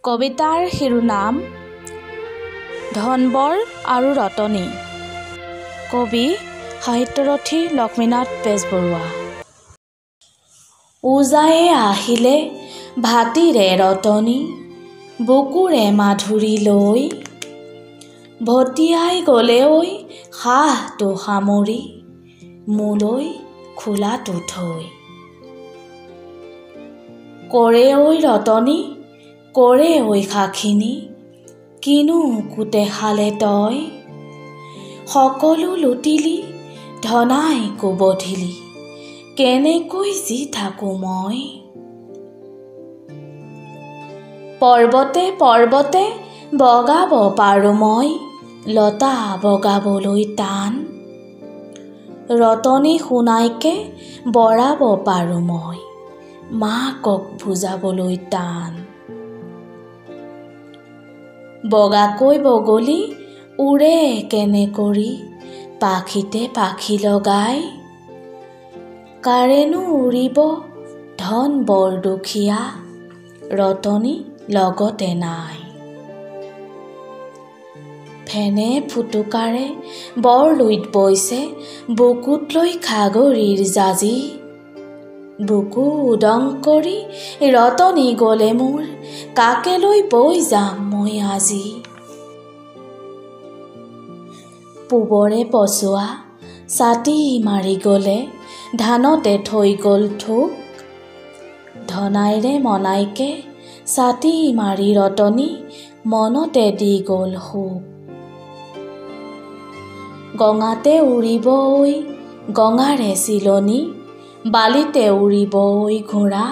কবিতাৰ শিৰোনাম ধনবৰ আৰু ৰতনী। কবি সাহিত্যৰথী লক্ষ্মীনাথ বেজবৰুৱা। উজায়ে আহিলে ভাতিৰে ৰতনী, বুকুৰে মাধুৰী লৈ, ভটিয়াই গ'লে ঐ সাহটো সামৰি, মোলৈ খোলাটো থৈ। কৰে ঐ ৰতনী, কৰে ঐ সাখিনী, কিনো কোতে খালে তই, সকলো লুটিলি ধনাই কোবধিলি, কেনেকৈ যি থাকোঁ মই। পৰ্বতে পৰ্বতে বগাব পাৰোঁ মই, লতা বগাবলৈ টান, ৰতনী সোণাইকে বৰাব পাৰোঁ মই, মাকক বুজাবলৈ টান। বগাকৈ বগলী উৰে কেনে কৰি, পাখিতে পাখি লগাই, কাৰেনো উৰিব ধন বৰ দুখীয়া, ৰতনী লগতে নাই। ফেনে ফুটুকাৰে বৰ লুইত বৈছে, বুকুত লৈ খাগৰিৰ জাজি, বুকু উদং কৰি ৰতনী গ'লে মোৰ, কাকে লৈ বৈ যাম মই আজি। পূবৰে পছোৱা ছাতি মাৰি গ'লে, ধানতে থৈ গ'ল থোক, ধনাইৰে মনাইকে ছাতি মাৰি ৰতনী, মনতে দি গ'ল সুখ। গঙাতে উৰিব ঐ গঙাৰে চিলনী, বালিতে উৰিব ঐ ঘোঁৰা,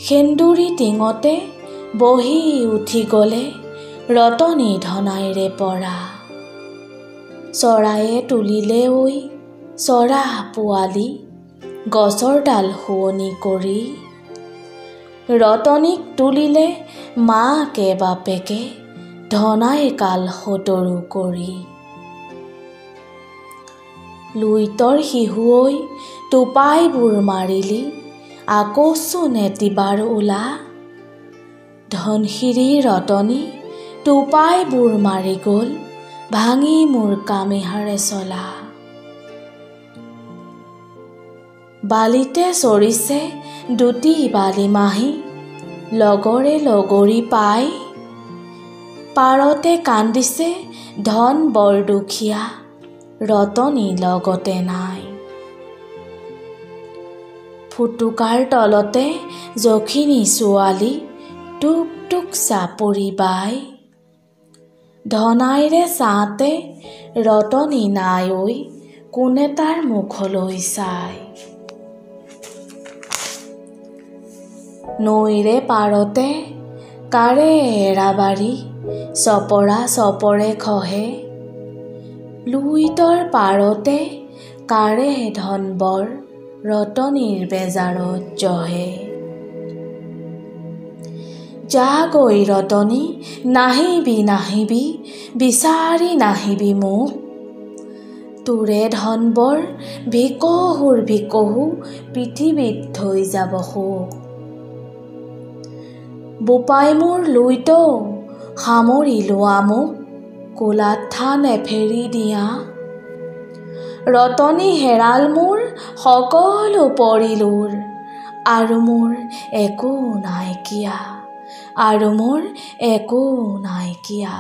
সেন্দুৰী টিঙতে বহি উঠি গ'লে, ৰতনী ধনাইৰে পৰা। চৰায়ে তুলিলে ঐ চৰা পোৱালি, গছৰ ডাল শুৱনি কৰি, ৰতনীক তুলিলে মাকে বাপেকে, ধনাইৰ কাল সতৰু কৰি। লুইতৰ শিহু ঐ টোপাইবোৰ মাৰিলি, আকৌচোন এটিবাৰ ওলা, ধনশিৰি ৰতনী টোপাইবোৰ মাৰি গ'ল, ভাঙি মোৰ কামিহাৰে চলা। বালিতে চৰিছে দুটি বালিমাহী, লগৰে লগৰী পাই, পাৰতে কান্দিছে ধন বৰ দুখীয়া, ৰতনী লগতে নাই। ফুটুকাৰ তলতে যখিনী ছোৱালী, টুক টুক চাপৰি বাই, ধনাইৰে ছাঁতে ৰতনী নাই ঐ, কোনে তাৰ মুখলৈ চাই। নৈৰে পাৰতে কাৰে এৰাবাৰী, চপৰা চপৰে খহে, লুইতৰ পাৰতে কাৰে ধনবৰ, ৰতনীৰ বেজাৰত জহে। যা গৈ ৰতনী নাহিবি নাহিবি, বিচাৰি নাহিবি মোক, তোৰে ধনবৰ ভিকহুৰ ভিকহু, পৃথিৱীত থৈ যাব শোক। বোপাই মোৰ লুইত সামৰি লোৱা মোক, কোলাত থান এফেৰি দিয়া, ৰতনী হেৰাল মোৰ সকলো পৰিলোৰ, আৰু মোৰ একো নাইকিয়া, আৰু মোৰ একো নাইকিয়া।